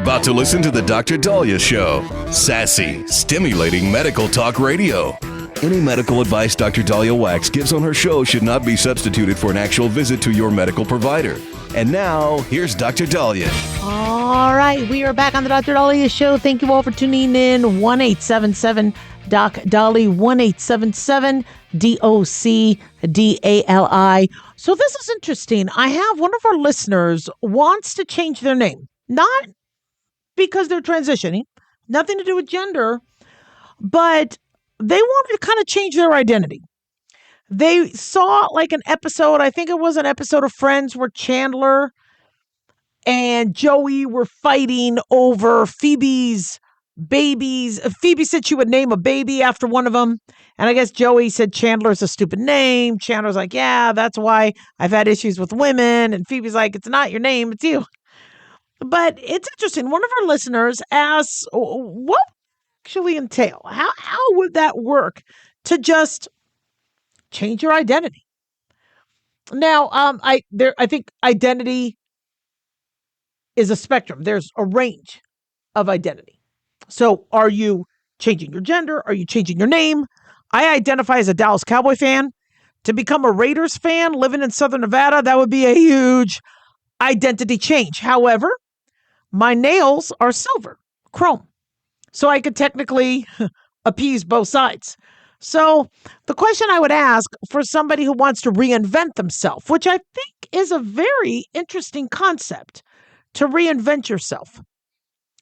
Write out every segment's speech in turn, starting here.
about to listen to the Dr. Daliah Show. Sassy, stimulating medical talk radio. Any medical advice Dr. Daliah Wax gives on her show should not be substituted for an actual visit to your medical provider. And now, here's Dr. Daliah. All right, we are back on the Dr. Daliah Show. Thank you all for tuning in. 1-877-DOC-DALI, 1-877-DOC-DALI. So this is interesting. I have one of our listeners wants to change their name. Not because they're transitioning, nothing to do with gender, but they wanted to kind of change their identity. They saw like an episode, I think it was an episode of Friends where Chandler and Joey were fighting over Phoebe's babies. Phoebe said she would name a baby after one of them. And I guess Joey said Chandler's a stupid name. Chandler's like, yeah, that's why I've had issues with women. And Phoebe's like, it's not your name, it's you. But it's interesting. One of our listeners asks, what actually entail? How would that work to just change your identity? Now, I think identity is a spectrum. There's a range of identity. So are you changing your gender? Are you changing your name? I identify as a Dallas Cowboy fan. To become a Raiders fan living in Southern Nevada, that would be a huge identity change. However, my nails are silver, chrome. So I could technically appease both sides. So the question I would ask for somebody who wants to reinvent themselves, which I think is a very interesting concept, to reinvent yourself.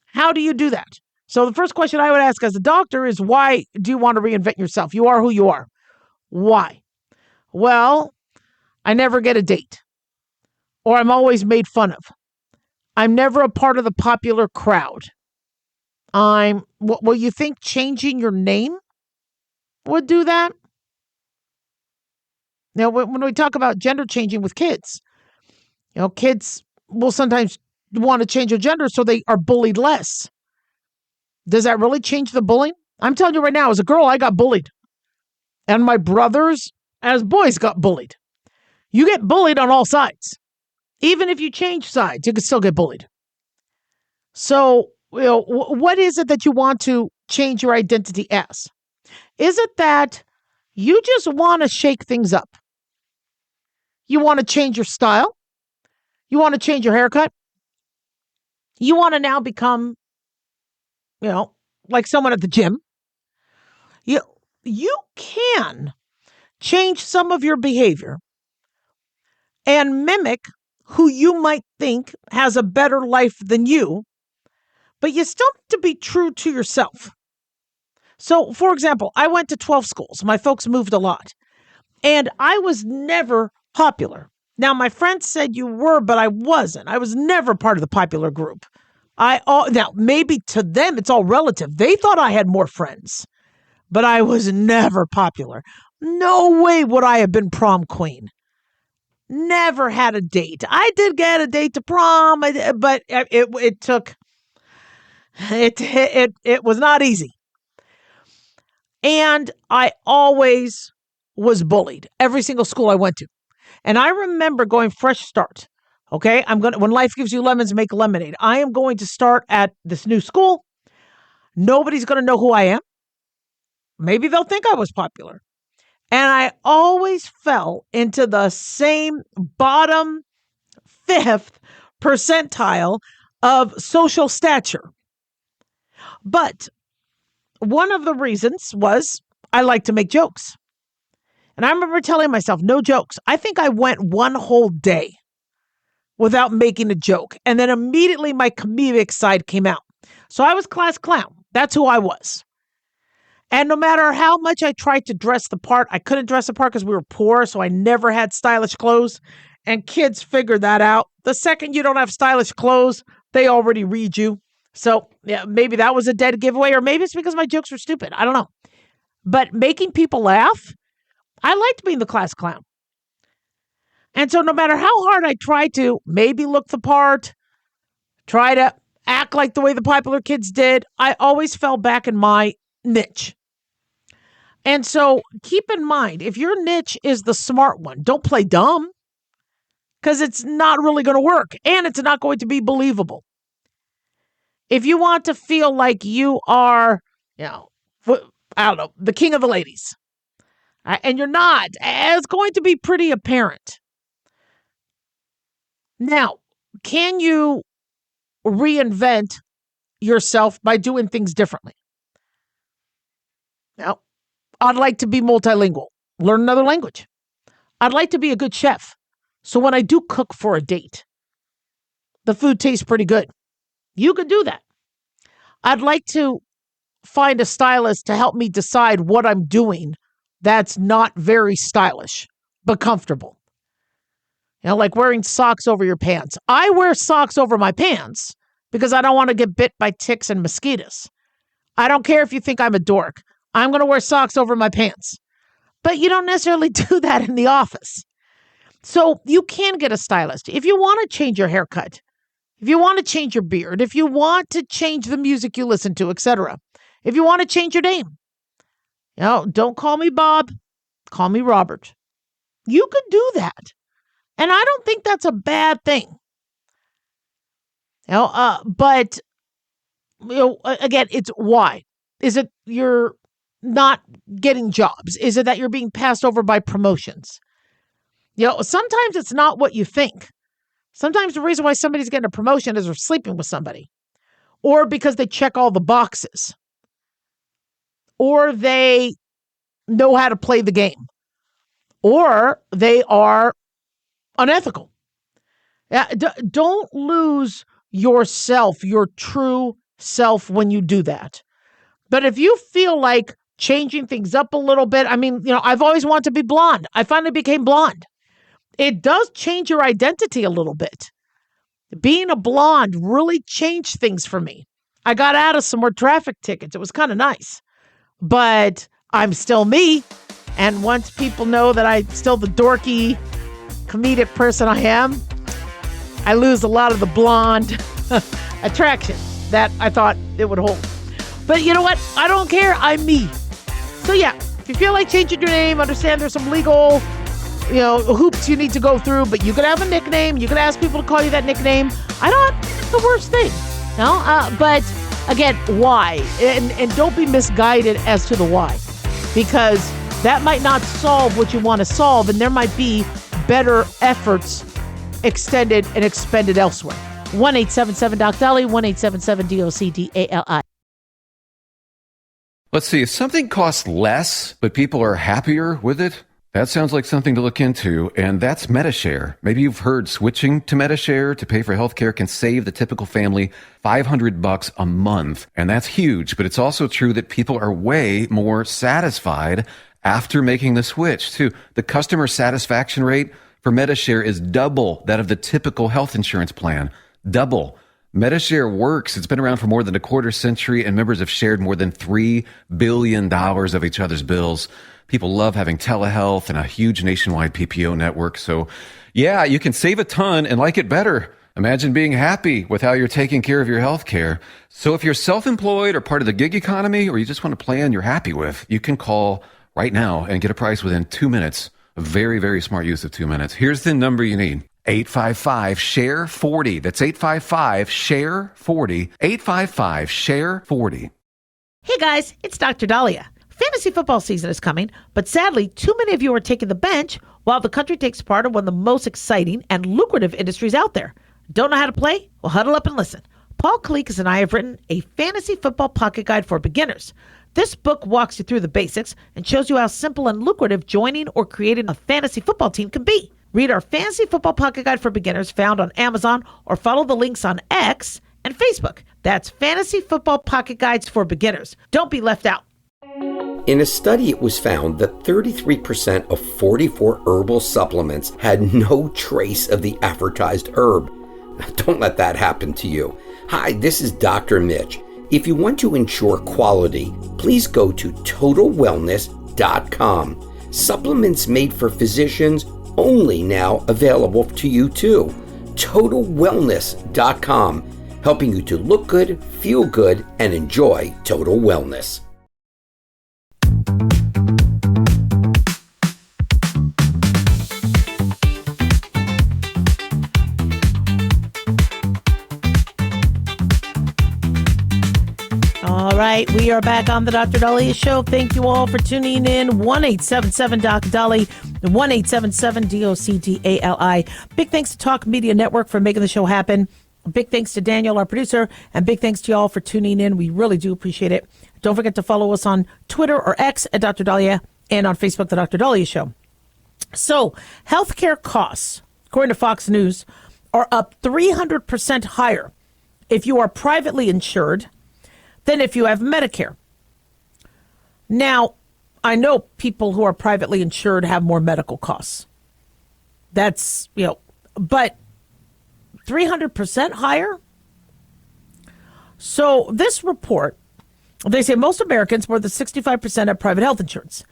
How do you do that? So the first question I would ask as a doctor is, why do you want to reinvent yourself? You are who you are. Why? Well, I never get a date, or I'm always made fun of. I'm never a part of the popular crowd. Well, you think changing your name would do that? Now, when we talk about gender changing with kids, kids will sometimes want to change their gender so they are bullied less. Does that really change the bullying? I'm telling you right now, as a girl, I got bullied. And my brothers, as boys, got bullied. You get bullied on all sides. Even if you change sides, you can still get bullied. So, what is it that you want to change your identity as? Is it that you just want to shake things up? You want to change your style? You want to change your haircut? You want to now become, like someone at the gym? You can change some of your behavior and mimic who you might think has a better life than you, but you still need to be true to yourself. So, for example, I went to 12 schools. My folks moved a lot. And I was never popular. Now, my friends said you were, but I wasn't. I was never part of the popular group. Now, maybe to them, it's all relative. They thought I had more friends, but I was never popular. No way would I have been prom queen. Never had a date. I did get a date to prom, but it took, it was not easy. And I always was bullied, every single school I went to. And I remember going fresh start. Okay, when life gives you lemons, make lemonade. I am going to start at this new school. Nobody's going to know who I am. Maybe they'll think I was popular. And I always fell into the same bottom 5th percentile of social stature. But one of the reasons was I like to make jokes. And I remember telling myself, no jokes. I think I went one whole day without making a joke. And then immediately my comedic side came out. So I was class clown. That's who I was. And no matter how much I tried to dress the part, I couldn't dress the part because we were poor. So I never had stylish clothes. And kids figured that out. The second you don't have stylish clothes, they already read you. So yeah, maybe that was a dead giveaway, or maybe it's because my jokes were stupid. I don't know. But making people laugh, I liked being the class clown. And so no matter how hard I tried to maybe look the part, try to act like the way the popular kids did, I always fell back in my niche. And so keep in mind, if your niche is the smart one, don't play dumb, because it's not really going to work and it's not going to be believable. if you want to feel like you are, I don't know, the king of the ladies, and you're not, it's going to be pretty apparent. Now, can you reinvent yourself by doing things differently? Now, I'd like to be multilingual, learn another language. I'd like to be a good chef. So when I do cook for a date, the food tastes pretty good. You could do that. I'd like to find a stylist to help me decide what I'm doing that's not very stylish, but comfortable. Like wearing socks over your pants. I wear socks over my pants because I don't want to get bit by ticks and mosquitoes. I don't care if you think I'm a dork. I'm going to wear socks over my pants. But you don't necessarily do that in the office. So you can get a stylist. If you want to change your haircut, if you want to change your beard, if you want to change the music you listen to, etc. If you want to change your name, don't call me Bob, call me Robert. You could do that. And I don't think that's a bad thing. But again, it's why. Is it you're not getting jobs? Is it that you're being passed over by promotions? Sometimes it's not what you think. Sometimes the reason why somebody's getting a promotion is they're sleeping with somebody, or because they check all the boxes, or they know how to play the game, or they are unethical. Don't lose yourself, your true self, when you do that. But if you feel like changing things up a little bit, I've always wanted to be blonde. I finally became blonde. It does change your identity a little bit. Being a blonde really changed things for me. I got out of some more traffic tickets. It was kind of nice. But I'm still me. And once people know that I'm still the dorky, comedic person I am, I lose a lot of the blonde attraction that I thought it would hold. But you know what? I don't care. I'm me. So yeah, if you feel like changing your name, understand there's some legal hoops you need to go through, but you could have a nickname. You could ask people to call you that nickname. I don't think it's the worst thing. But again, why? And don't be misguided as to the why, because that might not solve what you want to solve, and there might be better efforts extended and expended elsewhere. 1-877-DOC-DALI, 1-877-DOC-DALI. Let's see, if something costs less, but people are happier with it, that sounds like something to look into, and that's MediShare. Maybe you've heard switching to MediShare to pay for healthcare can save the typical family $500 a month, and that's huge, but it's also true that people are way more satisfied after making the switch, too. The customer satisfaction rate for MediShare is double that of the typical health insurance plan. Double. MediShare works. It's been around for more than a quarter century, and members have shared more than $3 billion of each other's bills. People love having telehealth and a huge nationwide PPO network. So, yeah, you can save a ton and like it better. Imagine being happy with how you're taking care of your health care. So if you're self-employed or part of the gig economy, or you just want a plan you're happy with, you can call right now and get a price within 2 minutes. A very, very smart use of 2 minutes. Here's the number you need. 855-SHARE-40. That's 855-SHARE-40. 855-SHARE-40. Hey guys, it's Dr. Daliah. Fantasy football season is coming, but sadly, too many of you are taking the bench while the country takes part in one of the most exciting and lucrative industries out there. Don't know how to play? Well, huddle up and listen. Paul Kalikas and I have written a fantasy football pocket guide for beginners. This book walks you through the basics and shows you how simple and lucrative joining or creating a fantasy football team can be. Read our fantasy football pocket guide for beginners found on Amazon, or follow the links on X and Facebook. That's Fantasy Football Pocket Guides for Beginners. Don't be left out. In a study, it was found that 33% of 44 herbal supplements had no trace of the advertised herb. Don't let that happen to you. Hi, this is Dr. Mitch. If you want to ensure quality, please go to TotalWellness.com. Supplements made for physicians, only now available to you too. TotalWellness.com, helping you to look good, feel good, and enjoy total wellness. right, we are back on the Dr. Daliah Show. Thank you all for tuning in. 1-877-Dr. Dali, 1-877-DOCDALI. Big thanks to Talk Media Network for making the show happen. Big thanks to Daniel, our producer, and big thanks to you all for tuning in. We really do appreciate it. Don't forget to follow us on Twitter or X at Dr. Daliah and on Facebook, The Dr. Daliah Show. So, healthcare costs, according to Fox News, are up 300% higher if you are privately insured than if you have Medicare. Now, I know people who are privately insured have more medical costs. That's, but 300% higher? So this report, they say most Americans, more than 65%, have private health insurance.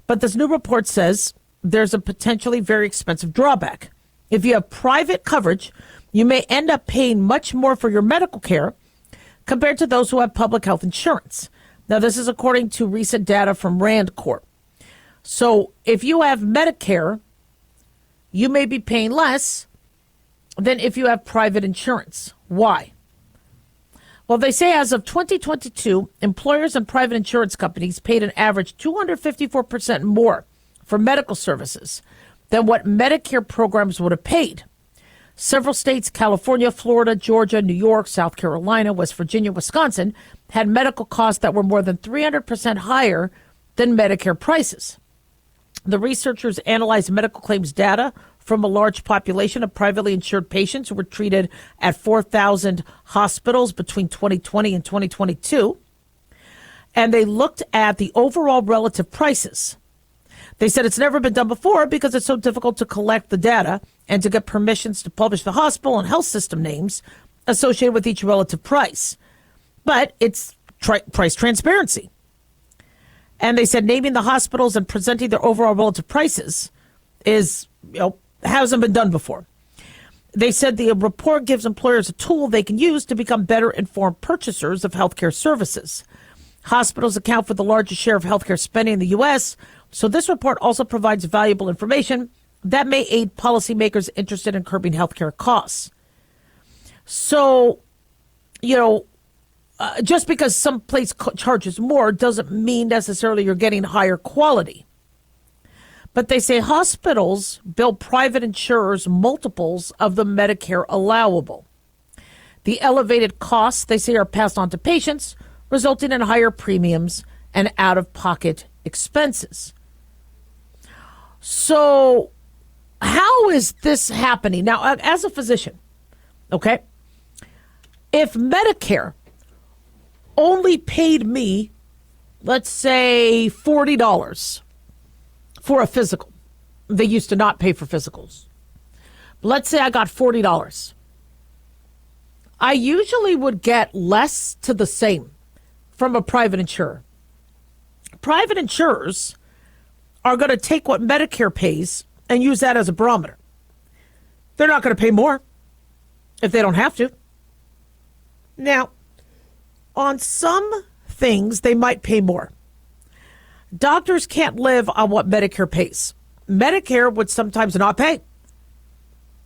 But this new report says there's a potentially very expensive drawback. If you have private coverage, you may end up paying much more for your medical care compared to those who have public health insurance. Now, this is according to recent data from Rand Corp. So if you have Medicare, you may be paying less than if you have private insurance. Why? Well, they say as of 2022, employers and private insurance companies paid an average 254% more for medical services than what Medicare programs would have paid. Several states, California, Florida, Georgia, New York, South Carolina, West Virginia, Wisconsin, had medical costs that were more than 300% higher than Medicare prices. The researchers analyzed medical claims data from a large population of privately insured patients who were treated at 4,000 hospitals between 2020 and 2022. And they looked at the overall relative prices. They said it's never been done before because it's so difficult to collect the data and to get permissions to publish the hospital and health system names associated with each relative price. But it's price transparency. And they said naming the hospitals and presenting their overall relative prices hasn't been done before. They said the report gives employers a tool they can use to become better informed purchasers of healthcare services. Hospitals account for the largest share of healthcare spending in the U.S., so this report also provides valuable information that may aid policymakers interested in curbing healthcare costs. So, just because some place charges more doesn't mean necessarily you're getting higher quality. But they say hospitals bill private insurers multiples of the Medicare allowable. The elevated costs, they say, are passed on to patients, resulting in higher premiums and out-of-pocket expenses. So how is this happening? Now, as a physician, okay, if Medicare only paid me, let's say, $40 for a physical. They used to not pay for physicals. Let's say I got $40. I usually would get less to the same from a private insurer. Private insurers are going to take what Medicare pays and use that as a barometer. They're not going to pay more if they don't have to. Now, on some things, they might pay more. Doctors can't live on what Medicare pays. Medicare would sometimes not pay.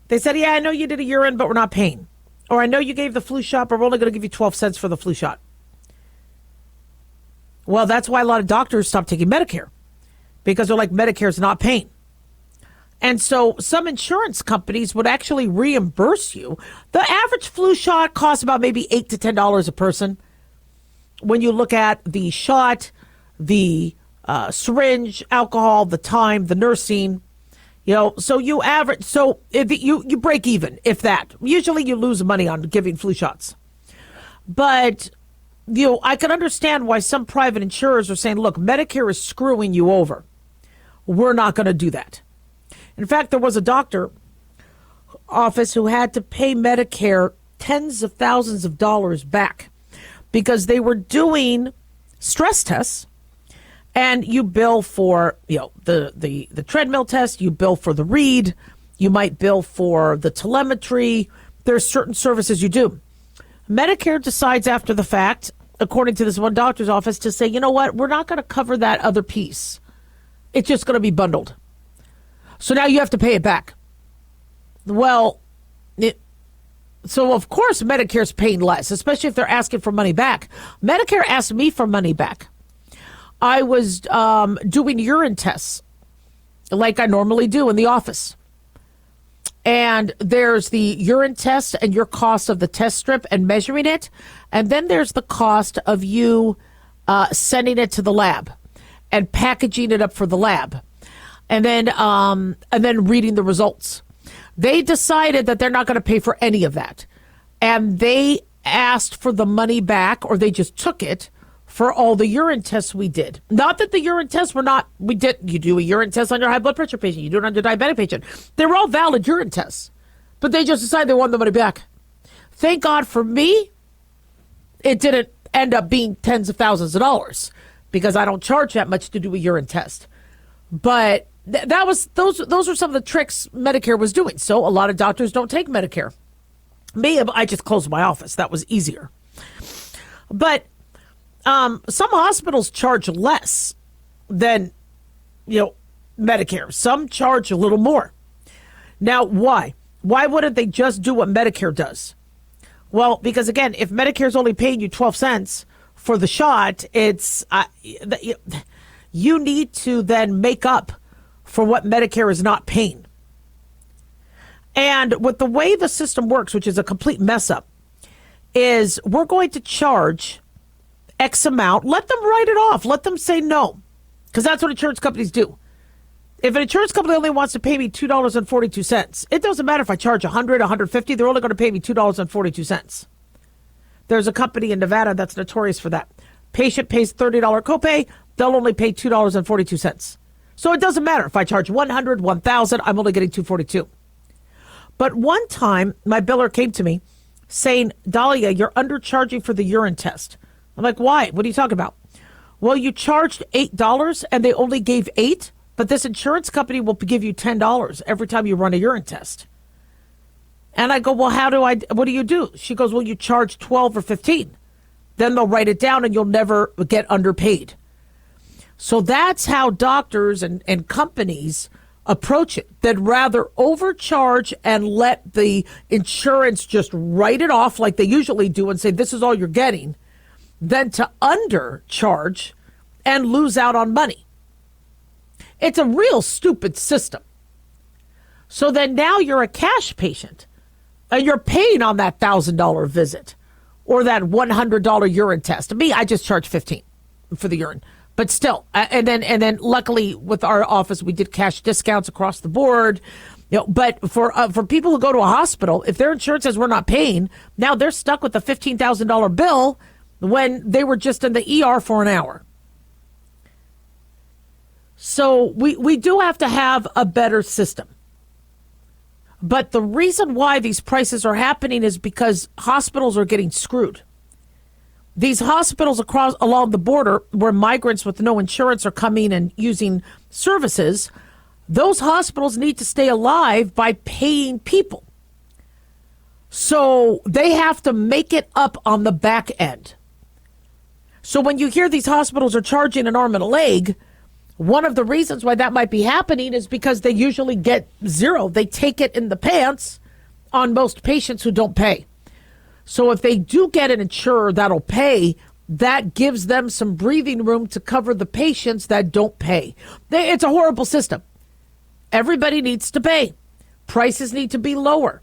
They said, yeah, I know you did a urine, but we're not paying. Or I know you gave the flu shot, but we're only going to give you 12 cents for the flu shot. Well, that's why a lot of doctors stop taking Medicare, because they're like, Medicare's not paying. And so some insurance companies would actually reimburse you. The average flu shot costs about maybe $8 to $10 a person. When you look at the shot, the syringe, alcohol, the time, the nursing, so you average, so if you break even, if that. Usually you lose money on giving flu shots. But, I can understand why some private insurers are saying, look, Medicare is screwing you over. We're not going to do that. In fact, there was a doctor office who had to pay Medicare tens of thousands of dollars back because they were doing stress tests, and you bill for the treadmill test, you bill for the read, you might bill for the telemetry. There's certain services you do. Medicare decides after the fact, according to this one doctor's office, to say, you know what, we're not going to cover that other piece. It's just going to be bundled. So now you have to pay it back. Well, So, of course, Medicare's paying less, especially if they're asking for money back. Medicare asked me for money back. I was doing urine tests like I normally do in the office. And there's the urine test and your cost of the test strip and measuring it. And then there's the cost of you sending it to the lab and packaging it up for the lab. And then reading the results. They decided that they're not going to pay for any of that. And they asked for the money back, or they just took it for all the urine tests we did. Not that the urine tests were not, you do a urine test on your high blood pressure patient, you do it on your diabetic patient. They were all valid urine tests, but they just decided they wanted the money back. Thank God for me, it didn't end up being tens of thousands of dollars because I don't charge that much to do a urine test. But those are some of the tricks Medicare was doing. So a lot of doctors don't take Medicare. Me, I just closed my office. That was easier. But some hospitals charge less than, Medicare. Some charge a little more. Now, why? Why wouldn't they just do what Medicare does? Well, because again, if Medicare's only paying you 12 cents for the shot, you need to then make up for what Medicare is not paying. And with the way the system works, which is a complete mess up, is we're going to charge X amount. Let them write it off. Let them say no, because that's what insurance companies do. If an insurance company only wants to pay me $2.42, it doesn't matter if I charge $100, $150. They're only going to pay me $2.42. There's a company in Nevada that's notorious for that. Patient pays $30 copay. They'll only pay $2.42. So it doesn't matter if I charge $100, $1,000. I'm only getting $2.42. But one time, my biller came to me saying, Daliah, you're undercharging for the urine test. I'm like, why? What are you talking about? Well, you charged $8 and they only gave $8, but this insurance company will give you $10 every time you run a urine test. And I go, well, what do you do? She goes, well, you charge 12 or 15. Then they'll write it down and you'll never get underpaid. So that's how doctors and companies approach it. They'd rather overcharge and let the insurance just write it off like they usually do and say, this is all you're getting, than to undercharge and lose out on money. It's a real stupid system. So then now you're a cash patient and you're paying on that $1,000 visit or that $100 urine test. To me, I just charge $15 for the urine. But still, and then luckily with our office, we did cash discounts across the board. But for people who go to a hospital, if their insurance says we're not paying, now they're stuck with a $15,000 bill when they were just in the ER for an hour. So we do have to have a better system. But the reason why these prices are happening is because hospitals are getting screwed. These hospitals along the border where migrants with no insurance are coming and using services, those hospitals need to stay alive by paying people. So they have to make it up on the back end. So when you hear these hospitals are charging an arm and a leg, one of the reasons why that might be happening is because they usually get zero. They take it in the pants on most patients who don't pay. So if they do get an insurer that'll pay, that gives them some breathing room to cover the patients that don't pay. It's a horrible system. Everybody needs to pay. Prices need to be lower.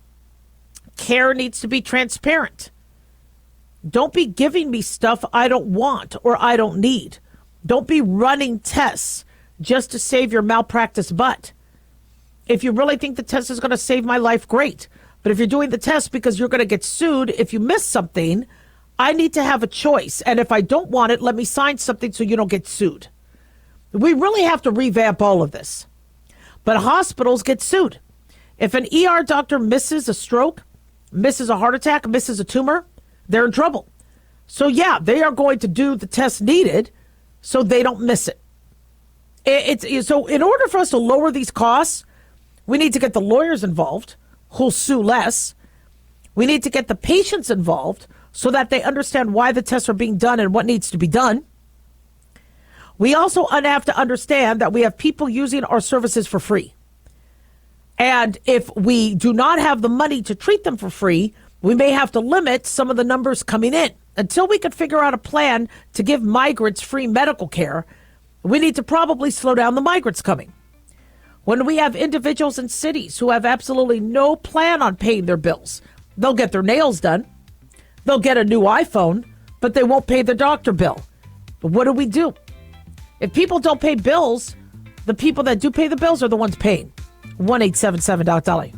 Care needs to be transparent. Don't be giving me stuff I don't want or I don't need. Don't be running tests just to save your malpractice butt. If you really think the test is going to save my life, great. But if you're doing the test because you're going to get sued if you miss something, I need to have a choice. And if I don't want it, let me sign something so you don't get sued. We really have to revamp all of this. But hospitals get sued. If an ER doctor misses a stroke, misses a heart attack, misses a tumor, they're in trouble. So yeah, they are going to do the test needed so they don't miss it. So in order for us to lower these costs, we need to get the lawyers involved who'll sue less. We need to get the patients involved so that they understand why the tests are being done and what needs to be done. We also have to understand that we have people using our services for free. And if we do not have the money to treat them for free, We may have to limit some of the numbers coming in. Until we can figure out a plan to give migrants free medical care, we need to probably slow down the migrants coming. When we have individuals in cities who have absolutely no plan on paying their bills, they'll get their nails done, they'll get a new iPhone, but they won't pay their doctor bill. But what do we do? If people don't pay bills, the people that do pay the bills are the ones paying. 1-877-Daliah.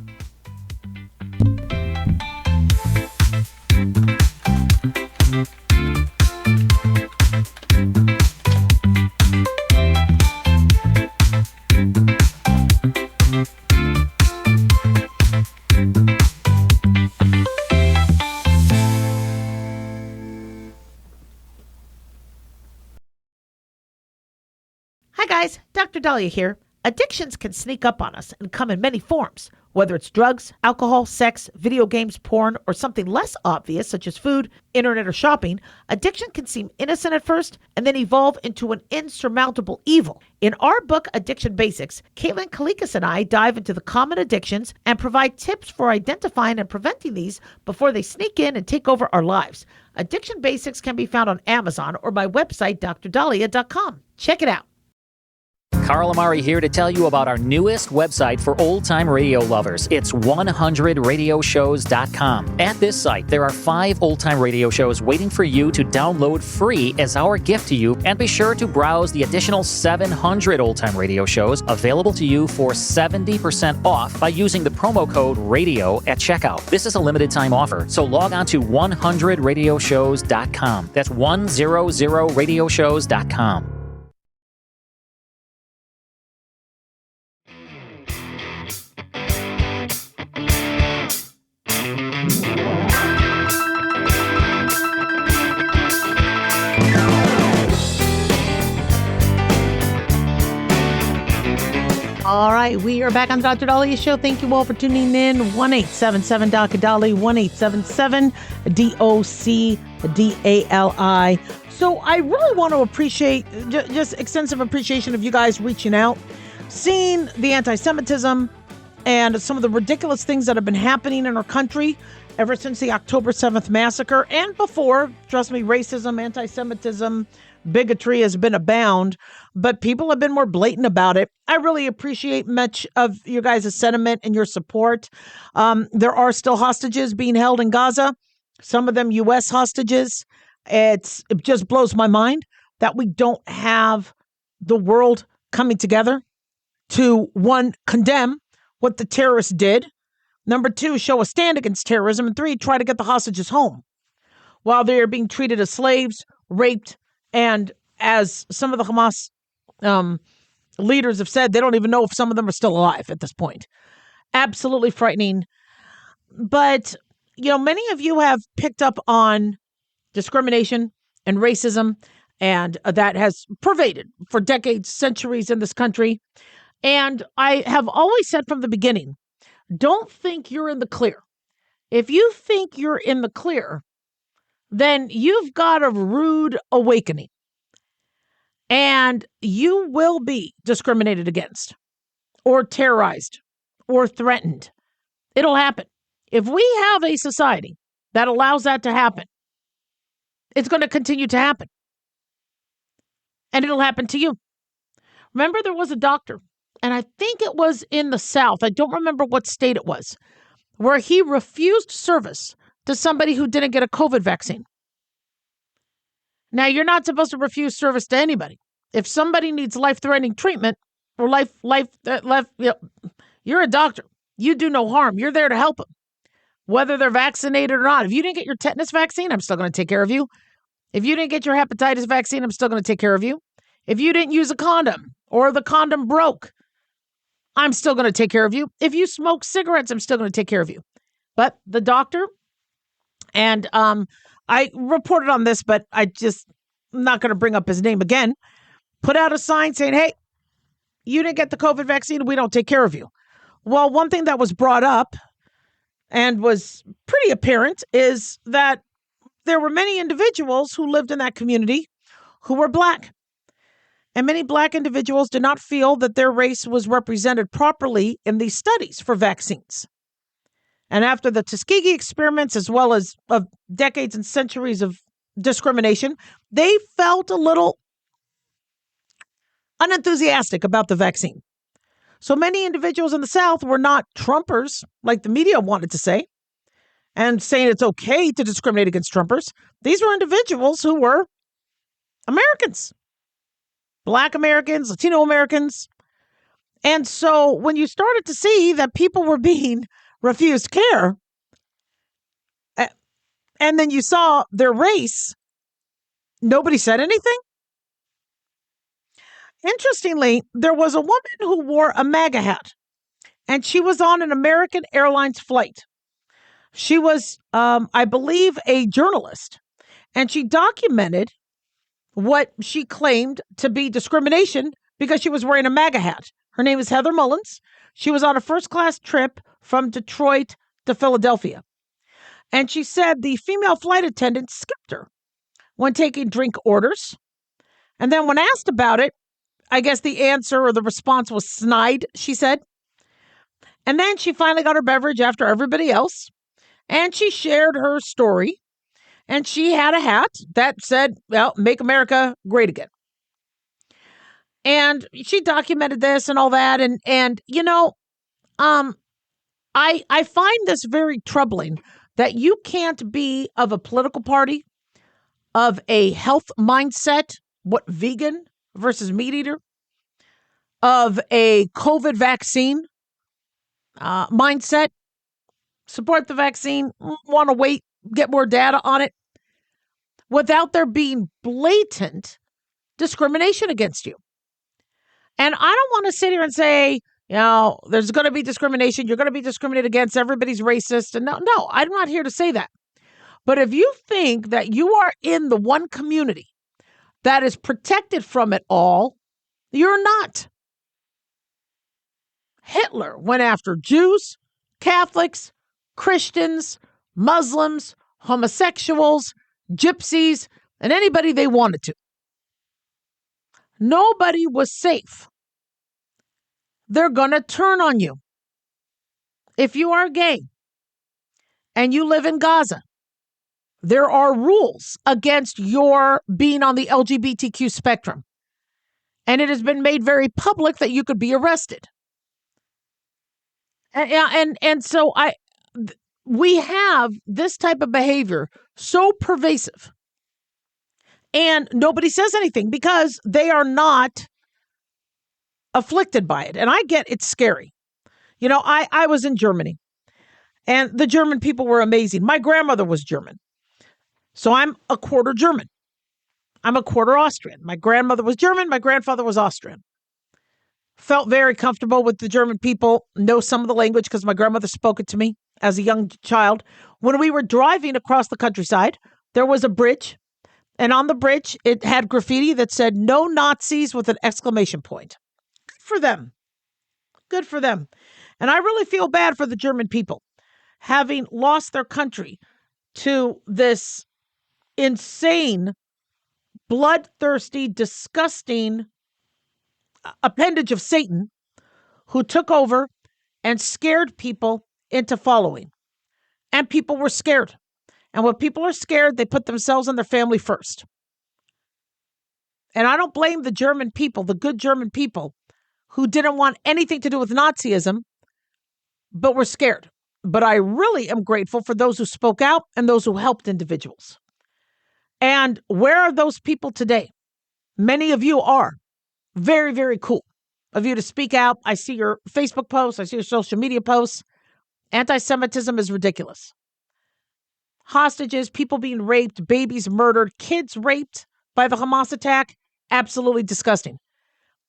Hi guys, Dr. Daliah here. Addictions can sneak up on us and come in many forms, whether it's drugs, alcohol, sex, video games, porn, or something less obvious such as food, internet, or shopping. Addiction can seem innocent at first and then evolve into an insurmountable evil. In our book, Addiction Basics, Caitlin Kalikas and I dive into the common addictions and provide tips for identifying and preventing these before they sneak in and take over our lives. Addiction Basics can be found on Amazon or my website, drdaliah.com. Check it out. Carl Amari here to tell you about our newest website for old-time radio lovers. It's 100radioshows.com. At this site, there are 5 old-time radio shows waiting for you to download free as our gift to you, and be sure to browse the additional 700 old-time radio shows available to you for 70% off by using the promo code RADIO at checkout. This is a limited-time offer, so log on to 100radioshows.com. That's 100radioshows.com. All right, we are back on the Dr. Daliah Show. Thank you all for tuning in. 1-877-Dr. Daliah, 1-877-DOC-DALI. So I really want to appreciate, just extensive appreciation of you guys reaching out, seeing the anti-Semitism and some of the ridiculous things that have been happening in our country ever since the October 7th massacre and before. Trust me, racism, anti-Semitism, bigotry has been abound, but people have been more blatant about it. I really appreciate much of your guys' sentiment and your support. There are still hostages being held in Gaza, some of them U.S. hostages. It just blows my mind that we don't have the world coming together to, 1, condemn what the terrorists did, number 2, show a stand against terrorism, and 3, try to get the hostages home while they are being treated as slaves, raped, and as some of the Hamas leaders have said, they don't even know if some of them are still alive at this point. Absolutely frightening. But, many of you have picked up on discrimination and racism, and that has pervaded for decades, centuries in this country. And I have always said from the beginning, don't think you're in the clear. If you think you're in the clear, then you've got a rude awakening. And you will be discriminated against or terrorized or threatened. It'll happen. If we have a society that allows that to happen, it's going to continue to happen. And it'll happen to you. Remember, there was a doctor, and I think it was in the South, I don't remember what state it was, where he refused service to somebody who didn't get a COVID vaccine. Now, you're not supposed to refuse service to anybody. If somebody needs life-threatening treatment or you're a doctor. You do no harm. You're there to help them, whether they're vaccinated or not. If you didn't get your tetanus vaccine, I'm still going to take care of you. If you didn't get your hepatitis vaccine, I'm still going to take care of you. If you didn't use a condom or the condom broke, I'm still going to take care of you. If you smoke cigarettes, I'm still going to take care of you. But the doctor, and I reported on this, but I'm not going to bring up his name again, put out a sign saying, hey, you didn't get the COVID vaccine, we don't take care of you. Well, one thing that was brought up and was pretty apparent is that there were many individuals who lived in that community who were Black. And many Black individuals did not feel that their race was represented properly in these studies for vaccines. And after the Tuskegee experiments, as well as of decades and centuries of discrimination, they felt a little unenthusiastic about the vaccine. So many individuals in the South were not Trumpers, like the media wanted to say, and saying it's okay to discriminate against Trumpers. These were individuals who were Americans, Black Americans, Latino Americans. And so when you started to see that people were being refused care, and then you saw their race, nobody said anything. Interestingly, there was a woman who wore a MAGA hat, and she was on an American Airlines flight. She was, I believe, a journalist, and she documented what she claimed to be discrimination because she was wearing a MAGA hat. Her name is Heather Mullins. She was on a first-class trip from Detroit to Philadelphia. And she said the female flight attendant skipped her when taking drink orders. And then when asked about it, I guess the answer or the response was snide, she said. And then she finally got her beverage after everybody else. And she shared her story. And she had a hat that said, well, make America great again. And she documented this and all that. And you know, I find this very troubling that you can't be of a political party, of a health mindset, what vegan versus meat eater, of a COVID vaccine mindset, support the vaccine, want to wait, get more data on it, without there being blatant discrimination against you. And I don't want to sit here and say, you know, there's going to be discrimination. You're going to be discriminated against. Everybody's racist. And no, I'm not here to say that. But if you think that you are in the one community that is protected from it all, you're not. Hitler went after Jews, Catholics, Christians, Muslims, homosexuals, gypsies, and anybody they wanted to. Nobody was safe. They're going to turn on you. If you are gay and you live in Gaza, there are rules against your being on the LGBTQ spectrum. And it has been made very public that you could be arrested. And so we have this type of behavior so pervasive. And nobody says anything because they are not afflicted by it. And I get it's scary. You know, I was in Germany and the German people were amazing. My grandmother was German. So I'm a quarter German. I'm a quarter Austrian. My grandmother was German. My grandfather was Austrian. Felt very comfortable with the German people. Know some of the language because my grandmother spoke it to me as a young child. When we were driving across the countryside, there was a bridge. And on the bridge, it had graffiti that said, "No Nazis," with an exclamation point. Good for them. Good for them. And I really feel bad for the German people, having lost their country to this insane, bloodthirsty, disgusting appendage of Satan who took over and scared people into following. And people were scared. And when people are scared, they put themselves and their family first. And I don't blame the German people, the good German people, who didn't want anything to do with Nazism, but were scared. But I really am grateful for those who spoke out and those who helped individuals. And where are those people today? Many of you are. Very, very cool of you to speak out. I see your Facebook posts. I see your social media posts. Anti-Semitism is ridiculous. Hostages, people being raped, babies murdered, kids raped by the Hamas attack, absolutely disgusting.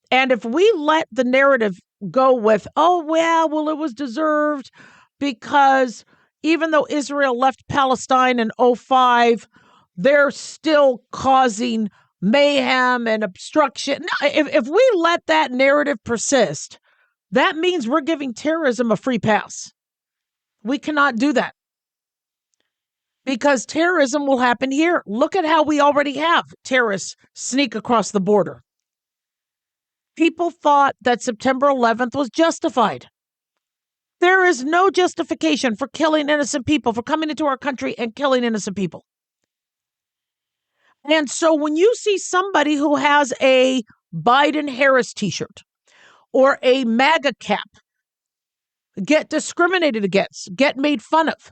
And if we let the narrative go with, oh, well, it was deserved because even though Israel left Palestine in 2005, they're still causing mayhem and obstruction. No, if we let that narrative persist, that means we're giving terrorism a free pass. We cannot do that. Because terrorism will happen here. Look at how we already have terrorists sneak across the border. People thought that September 11th was justified. There is no justification for killing innocent people, for coming into our country and killing innocent people. And so when you see somebody who has a Biden-Harris t-shirt or a MAGA cap get discriminated against, get made fun of,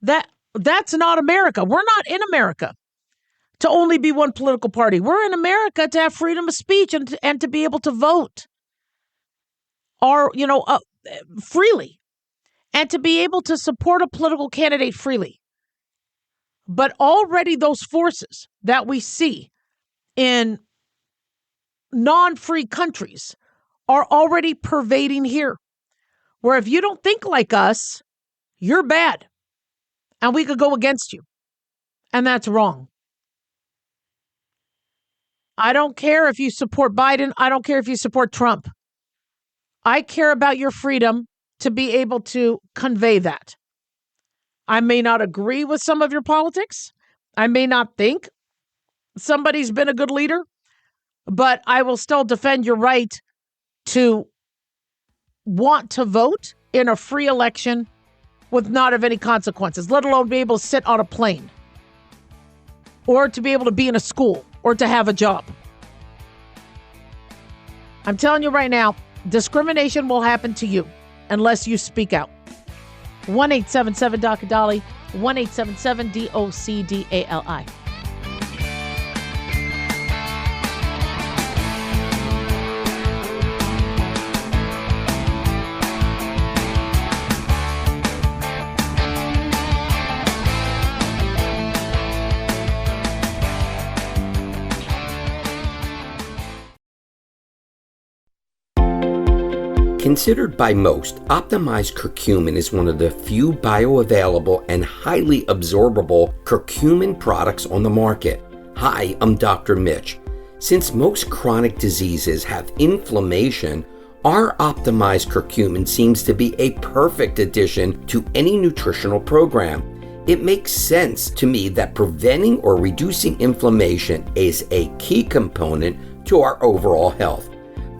that's not America. We're not in America to only be one political party. We're in America to have freedom of speech and to be able to vote freely and to be able to support a political candidate freely. But already those forces that we see in non-free countries are already pervading here, where if you don't think like us, you're bad and we could go against you. And that's wrong. I don't care if you support Biden. I don't care if you support Trump. I care about your freedom to be able to convey that. I may not agree with some of your politics. I may not think somebody's been a good leader, but I will still defend your right to want to vote in a free election with not of any consequences, let alone be able to sit on a plane or to be able to be in a school or to have a job. I'm telling you right now, discrimination will happen to you unless you speak out. 1-877-DOC-DOLLY, 1-877-DOCDALI. Considered by most, optimized curcumin is one of the few bioavailable and highly absorbable curcumin products on the market. Hi, I'm Dr. Mitch. Since most chronic diseases have inflammation, our optimized curcumin seems to be a perfect addition to any nutritional program. It makes sense to me that preventing or reducing inflammation is a key component to our overall health.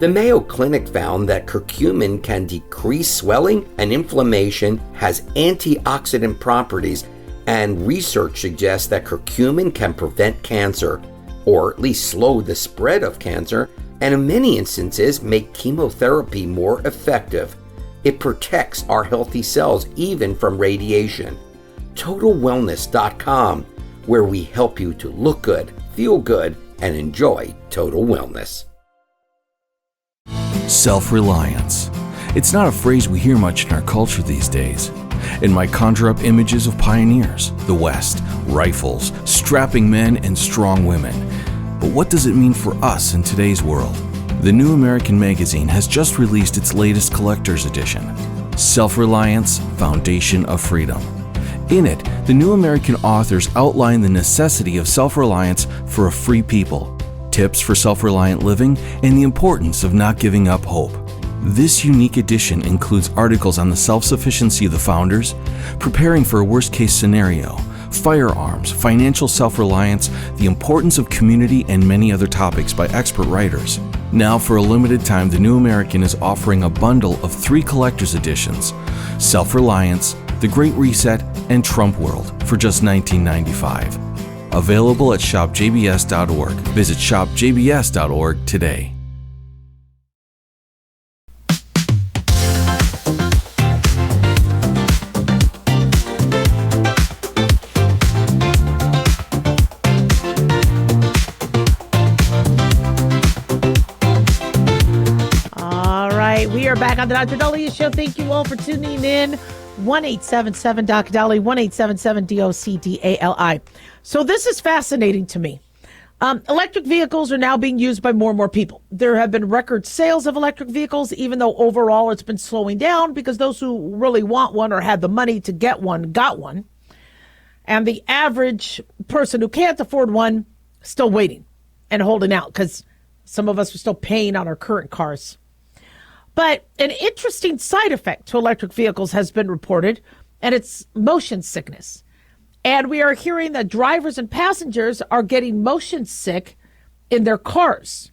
The Mayo Clinic found that curcumin can decrease swelling and inflammation, has antioxidant properties, and research suggests that curcumin can prevent cancer, or at least slow the spread of cancer, and in many instances make chemotherapy more effective. It protects our healthy cells even from radiation. TotalWellness.com, where we help you to look good, feel good, and enjoy total wellness. Self-reliance. It's not a phrase we hear much in our culture these days. It might conjure up images of pioneers, the West, rifles, strapping men, and strong women. But what does it mean for us in today's world? The New American Magazine has just released its latest collector's edition, Self-Reliance, Foundation of Freedom. In it, the New American authors outline the necessity of self-reliance for a free people, tips for self-reliant living, and the importance of not giving up hope. This unique edition includes articles on the self-sufficiency of the founders, preparing for a worst-case scenario, firearms, financial self-reliance, the importance of community, and many other topics by expert writers. Now, for a limited time, the New American is offering a bundle of 3 collector's editions, Self-Reliance, The Great Reset, and Trump World, for just $19.95. Available at shopjbs.org. Visit shopjbs.org today. All right, we are back on the Dr. Daliah Show. Thank you all for tuning in. 1-877-DOC-DOLLY, 1-877-DOCDALI. So this is fascinating to me. Electric vehicles are now being used by more and more people. There have been record sales of electric vehicles, even though overall it's been slowing down because those who really want one or had the money to get one got one. And the average person who can't afford one still waiting and holding out because some of us are still paying on our current cars. But an interesting side effect to electric vehicles has been reported, and it's motion sickness. And we are hearing that drivers and passengers are getting motion sick in their cars.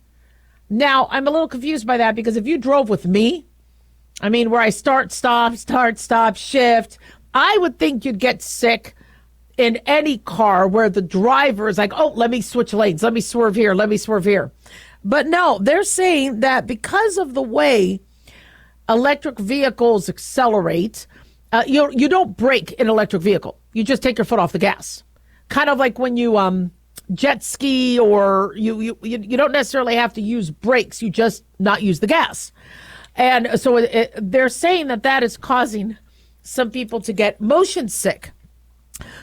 Now, I'm a little confused by that because if you drove with me I mean, where I start, stop, shift. I would think you'd get sick in any car where the driver is like, oh, let me switch lanes. Let me swerve here. Let me swerve here. But no, they're saying that because of the way electric vehicles accelerate, you don't brake in an electric vehicle. You just take your foot off the gas. Kind of like when you jet ski, or you don't necessarily have to use brakes. You just not use the gas. And so they're saying that is causing some people to get motion sick.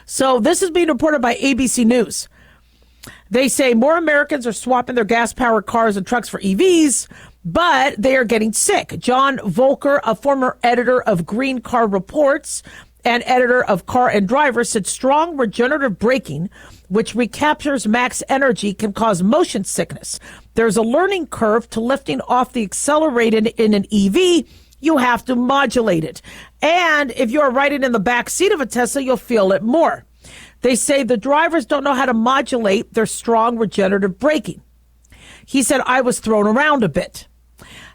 So this is being reported by ABC News. They say more Americans are swapping their gas-powered cars and trucks for EVs, but they are getting sick. John Volker, a former editor of Green Car Reports and editor of Car and Driver, said strong regenerative braking, which recaptures max energy, can cause motion sickness. There's a learning curve to lifting off the accelerated in an EV. You have to modulate it. And if you're riding in the back seat of a Tesla, you'll feel it more. They say the drivers don't know how to modulate their strong regenerative braking. He said, I was thrown around a bit.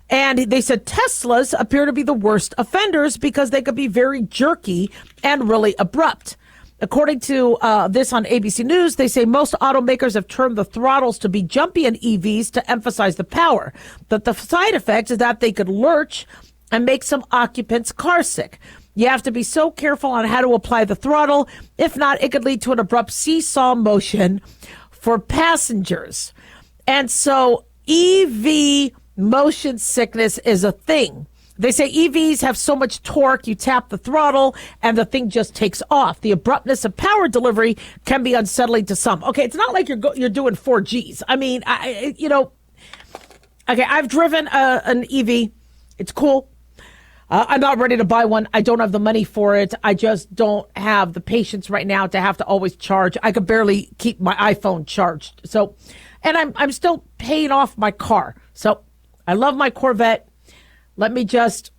And they said Teslas appear to be the worst offenders because they could be very jerky and really abrupt. According to this on ABC News, they say most automakers have turned the throttles to be jumpy in EVs to emphasize the power. But the side effect is that they could lurch and make some occupants car sick. You have to be so careful on how to apply the throttle. If not, it could lead to an abrupt seesaw motion for passengers. And so EV motion sickness is a thing. They say EVs have so much torque, you tap the throttle and the thing just takes off. The abruptness of power delivery can be unsettling to some. Okay, it's not like you're doing 4Gs. I mean, okay, I've driven an EV. It's cool. I'm not ready to buy one. I don't have the money for it. I just don't have the patience right now to have to always charge. I could barely keep my iPhone charged. So, and I'm still paying off my car. So I love my Corvette. Let me just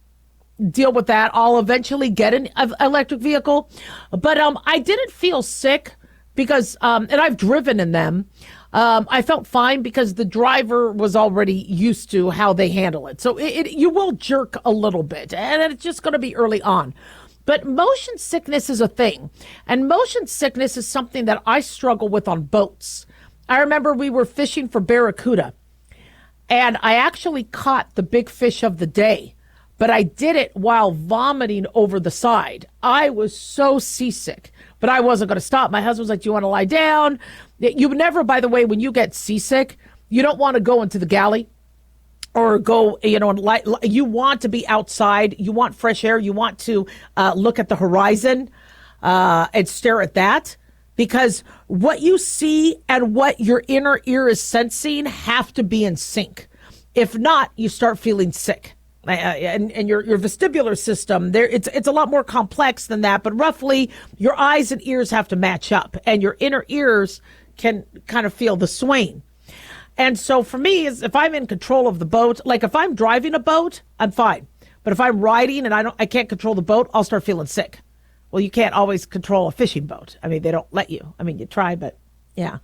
deal with that. I'll eventually get an electric vehicle. But I didn't feel sick because, and I've driven in them. I felt fine because the driver was already used to how they handle it. So you will jerk a little bit, and it's just going to be early on. But motion sickness is a thing, and motion sickness is something that I struggle with on boats. I remember we were fishing for barracuda, and I actually caught the big fish of the day, but I did it while vomiting over the side. I was so seasick, but I wasn't going to stop. My husband was like, do you want to lie down? You never, by the way, when you get seasick, you don't want to go into the galley or go, and you want to be outside. You want fresh air. You want to look at the horizon and stare at that, because what you see and what your inner ear is sensing have to be in sync. If not, you start feeling sick. And your vestibular system there, it's a lot more complex than that, but roughly your eyes and ears have to match up, and your inner ears can kind of feel the swaying. And so for me, is if I'm in control of the boat, like if I'm driving a boat, I'm fine. But if I'm riding and I can't control the boat, I'll start feeling sick. Well, you can't always control a fishing boat. I mean, they don't let you. I mean, you try, but yeah.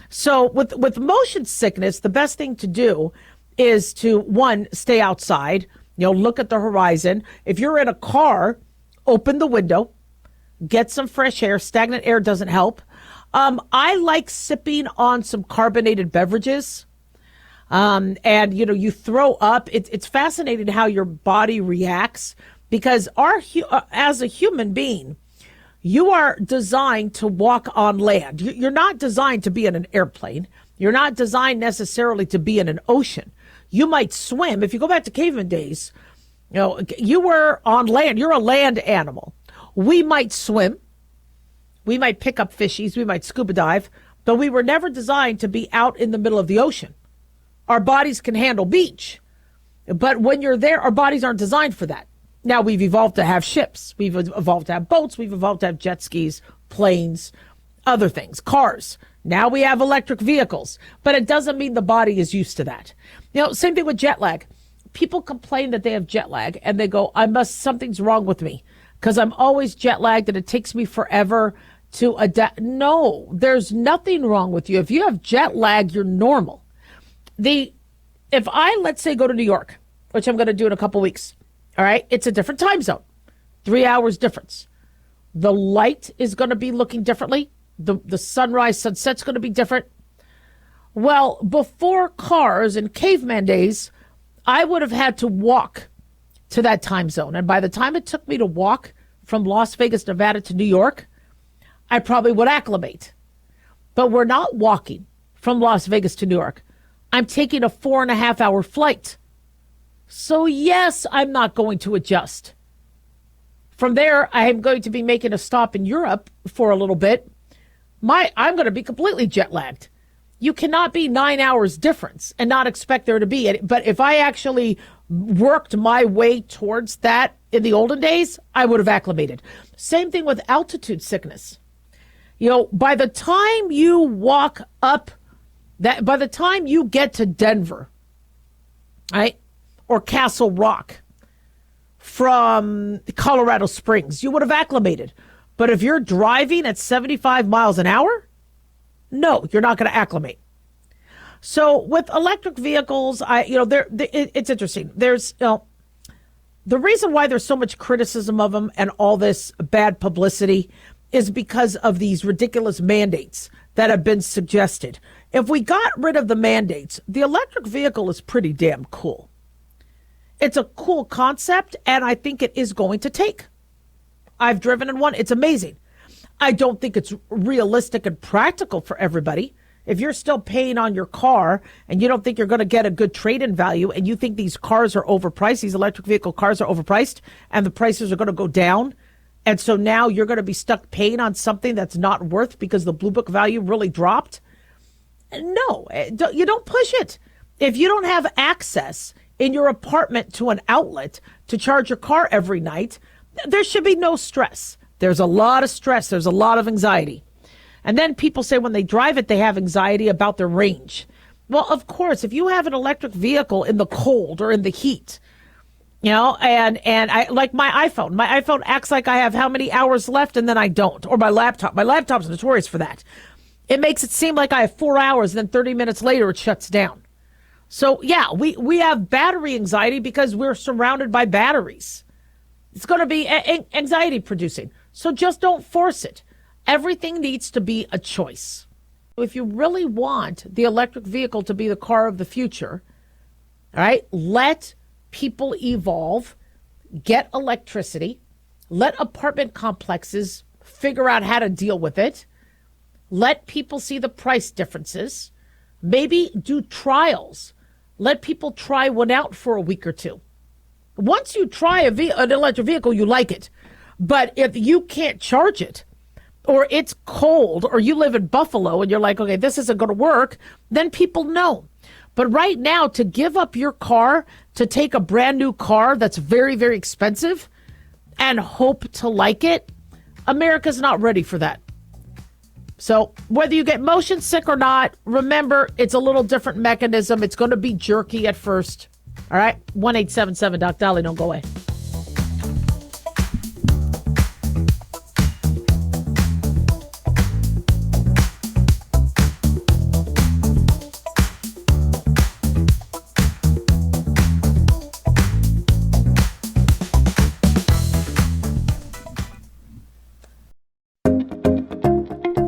So with motion sickness, the best thing to do is to, one, stay outside, look at the horizon. If you're in a car, open the window, get some fresh air. Stagnant air doesn't help. I like sipping on some carbonated beverages. And, you throw up. It's fascinating how your body reacts, because as a human being, you are designed to walk on land. You're not designed to be in an airplane. You're not designed necessarily to be in an ocean. You might swim. If you go back to caveman days, you were on land. You're a land animal. We might swim. We might pick up fishies. We might scuba dive. But we were never designed to be out in the middle of the ocean. Our bodies can handle beach. But when you're there, our bodies aren't designed for that. Now, we've evolved to have ships. We've evolved to have boats. We've evolved to have jet skis, planes, other things, cars. Now we have electric vehicles. But it doesn't mean the body is used to that. Same thing with jet lag. People complain that they have jet lag, and they go, something's wrong with me because I'm always jet lagged and it takes me forever to adapt. No, there's nothing wrong with you. If you have jet lag, you're normal. If I, let's say, go to New York, which I'm going to do in a couple weeks, All right. It's a different time zone, 3 hours difference. The light is going to be looking differently. The sunrise, sunset's going to be different. Well, before cars in caveman days, I would have had to walk to that time zone. And by the time it took me to walk from Las Vegas, Nevada to New York, I probably would acclimate. But we're not walking from Las Vegas to New York. I'm taking a 4.5 hour flight. So yes, I'm not going to adjust. From there, I am going to be making a stop in Europe for a little bit. I'm going to be completely jet lagged. You cannot be 9 hours difference and not expect there to be it. But if I actually worked my way towards that in the olden days, I would have acclimated. Same thing with altitude sickness. By the time you walk up by the time you get to Denver, right, or Castle Rock from Colorado Springs, you would have acclimated. But if you're driving at 75 miles an hour, no, you're not going to acclimate. So with electric vehicles, it's interesting. There's, the reason why there's so much criticism of them and all this bad publicity is because of these ridiculous mandates that have been suggested. If we got rid of the mandates, the electric vehicle is pretty damn cool. It's a cool concept, and I think it is going to take. I've driven in one. It's amazing. I don't think it's realistic and practical for everybody. If you're still paying on your car and you don't think you're going to get a good trade-in value and you think these cars are overpriced, these electric vehicle cars are overpriced, and the prices are going to go down, and so now you're going to be stuck paying on something that's not worth because the Blue Book value really dropped. No, you don't push it. If you don't have access in your apartment to an outlet to charge your car every night, there should be no stress. There's a lot of stress. There's a lot of anxiety. And then people say when they drive it, they have anxiety about their range. Well, of course, if you have an electric vehicle in the cold or in the heat, and I like my iPhone acts like I have how many hours left and then I don't. Or my laptop's notorious for that. It makes it seem like I have 4 hours, and then 30 minutes later it shuts down. So yeah, we have battery anxiety because we're surrounded by batteries. It's going to be anxiety producing. So just don't force it. Everything needs to be a choice. If you really want the electric vehicle to be the car of the future, all right, let people evolve, get electricity, let apartment complexes figure out how to deal with it, let people see the price differences, maybe do trials, let people try one out for a week or two. Once you try an electric vehicle, you like it. But if you can't charge it, or it's cold, or you live in Buffalo and you're like, okay, this isn't going to work, then people know. But right now, to give up your car to take a brand new car that's very, very expensive and hope to like it, America's not ready for that. So whether you get motion sick or not, remember, it's a little different mechanism. It's going to be jerky at first. All right, 1-877-DOC-DALIAH, don't go away.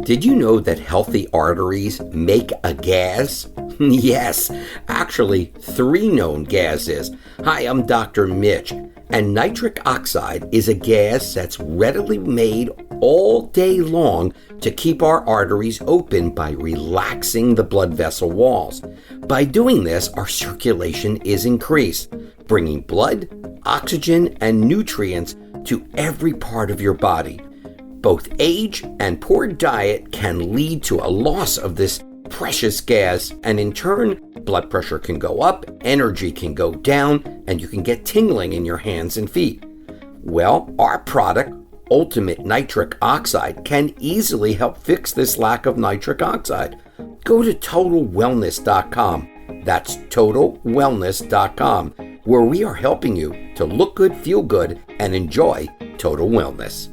Did you know that healthy arteries make a gas? Yes, actually 3 known gases. Hi, I'm Dr. Mitch, and nitric oxide is a gas that's readily made all day long to keep our arteries open by relaxing the blood vessel walls. By doing this, our circulation is increased, bringing blood, oxygen, and nutrients to every part of your body. Both age and poor diet can lead to a loss of this precious gas, and in turn, blood pressure can go up, energy can go down, and you can get tingling in your hands and feet. Well, our product, Ultimate Nitric Oxide, can easily help fix this lack of nitric oxide. Go to TotalWellness.com. That's TotalWellness.com, where we are helping you to look good, feel good, and enjoy total wellness.